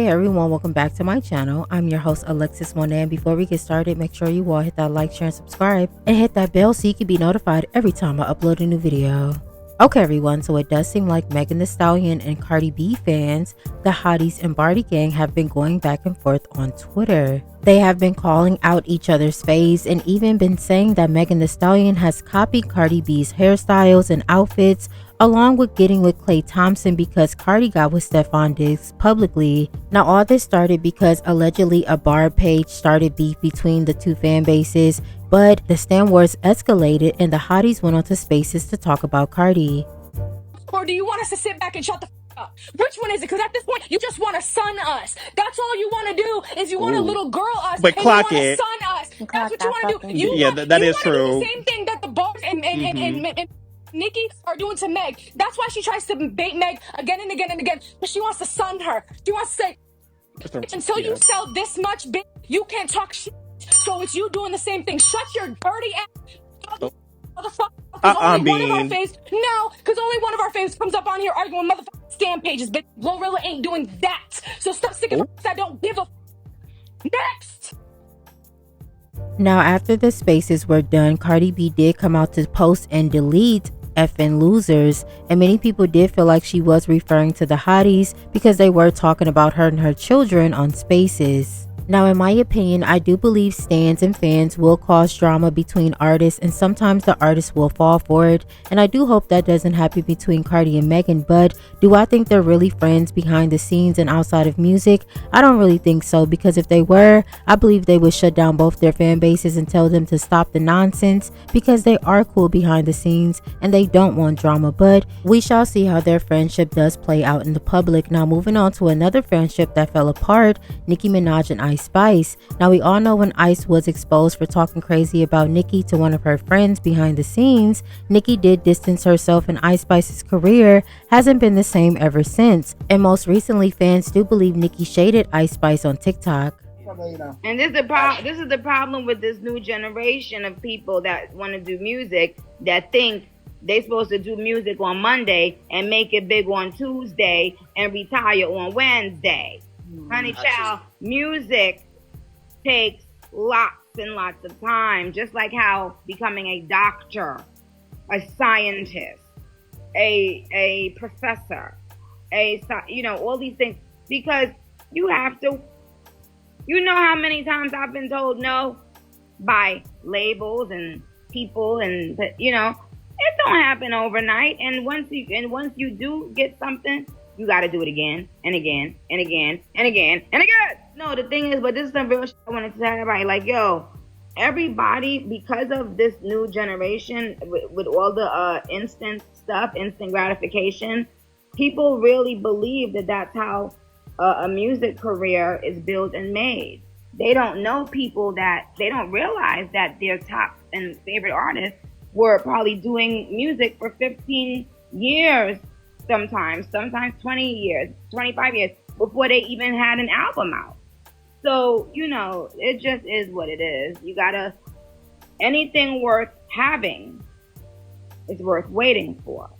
Hey everyone, welcome back to my channel. I'm your host Alexis Monet, and before we get started, make sure you all hit that like, share, and subscribe, and hit that bell so you can be notified every time I upload a new video. Okay everyone, so it does seem like Megan Thee Stallion and Cardi B fans, the Hotties and Barty gang, have been going back and forth on Twitter. They have been calling out each other's faves and even been saying that Megan Thee Stallion has copied Cardi B's hairstyles and outfits, along with getting with Klay Thompson because Cardi got with Stefon Diggs publicly. Now all this started because allegedly a Barb page started beef between the two fan bases, but the Stan Wars escalated and the Hotties went onto Spaces to talk about Cardi. Or do you want us to sit back and shut the up? Which one is it? Because at this point, you just want to sun us. That's all you want to do is you want to little girl us But and you clock want to it. sun us. That's what you want to do. Yeah, that is want to do the true. same thing that the Barbs and Nicki are doing to Meg. That's why she tries to bait Meg again and again and again. But she wants to sun her. She wants to say, until you sell this much, bitch, you can't talk shit. So it's you doing the same thing. Shut your dirty ass. Motherfucker. Only one of our faves. No, because only one of our faves comes up on here arguing motherfucking Stan pages, bitch. Glorilla ain't doing that. So stop sticking up. I don't give a next. Now after the Spaces were done, Cardi B did come out to post and delete effing losers, and many people did feel like she was referring to the Hotties because they were talking about her and her children on Spaces. Now in my opinion, I do believe stans and fans will cause drama between artists, and sometimes the artists will fall for it, and I do hope that doesn't happen between Cardi and Megan. But do I think they're really friends behind the scenes and outside of music? I don't really think so, because if they were, I believe they would shut down both their fan bases and tell them to stop the nonsense, because they are cool behind the scenes and they don't want drama. But we shall see how their friendship does play out in the public. Now moving on to another friendship that fell apart, Nicki Minaj and Ice Spice. Now we all know when Ice was exposed for talking crazy about Nicki to one of her friends behind the scenes, Nicki did distance herself, and Ice Spice's career hasn't been the same ever since. And most recently, fans do believe Nicki shaded Ice Spice on TikTok. And this is the problem with this new generation of people that want to do music, that think they supposed to do music on Monday and make it big on Tuesday and retire on Wednesday. Honey child, music takes lots and lots of time, just like how becoming a doctor, a scientist, a professor, all these things, because you have to, how many times I've been told no by labels and people, and it don't happen overnight. And once you do get something, you got to do it again and again and again and again and again. No, the thing is, but this is some real shit I wanted to tell everybody. Like, yo, everybody, because of this new generation with all the instant stuff, instant gratification, people really believe that that's how a music career is built and made. They don't know people that, they don't realize that their top and favorite artists were probably doing music for 15 years, sometimes 20 years, 25 years before they even had an album out. So, it just is what it is. Anything worth having is worth waiting for.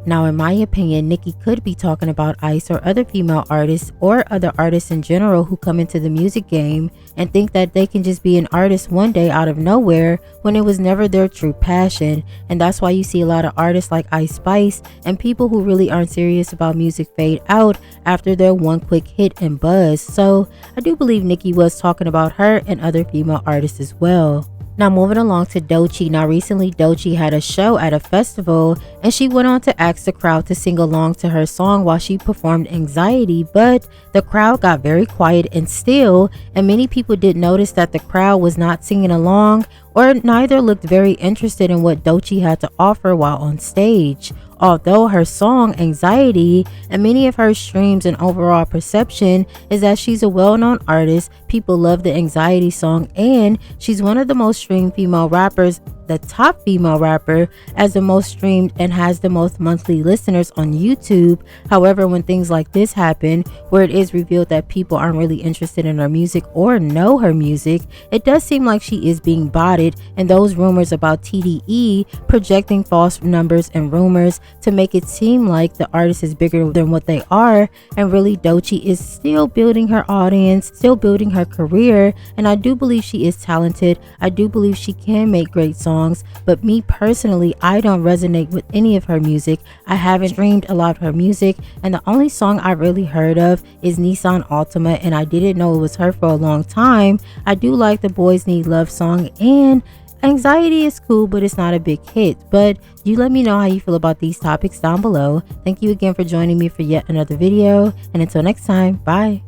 Now in my opinion, Nicki could be talking about Ice or other female artists or other artists in general who come into the music game and think that they can just be an artist one day out of nowhere when it was never their true passion. And that's why you see a lot of artists like Ice Spice and people who really aren't serious about music fade out after their one quick hit and buzz. So I do believe Nicki was talking about her and other female artists as well. Now moving along to Doechii. Now recently Doechii had a show at a festival and she went on to ask the crowd to sing along to her song while she performed Anxiety, but the crowd got very quiet and still, and many people did notice that the crowd was not singing along or neither looked very interested in what Doechii had to offer while on stage. Although her song Anxiety and many of her streams and overall perception is that she's a well-known artist, people love the Anxiety song, and she's one of the most streamed female rappers the top female rapper as the most streamed and has the most monthly listeners on YouTube. However, when things like this happen, where it is revealed that people aren't really interested in her music or know her music, it does seem like she is being botted, and those rumors about TDE projecting false numbers and rumors to make it seem like the artist is bigger than what they are, and really Doechii is still building her audience, still building her career, and I do believe she is talented. I do believe she can make great songs, but me personally, I don't resonate with any of her music. I haven't streamed a lot of her music, and the only song I really heard of is Nissan Altima, and I didn't know it was her for a long time. I do like the Boys Need Love song, and Anxiety is cool, but it's not a big hit. But you let me know how you feel about these topics down below. Thank you again for joining me for yet another video, and until next time, bye.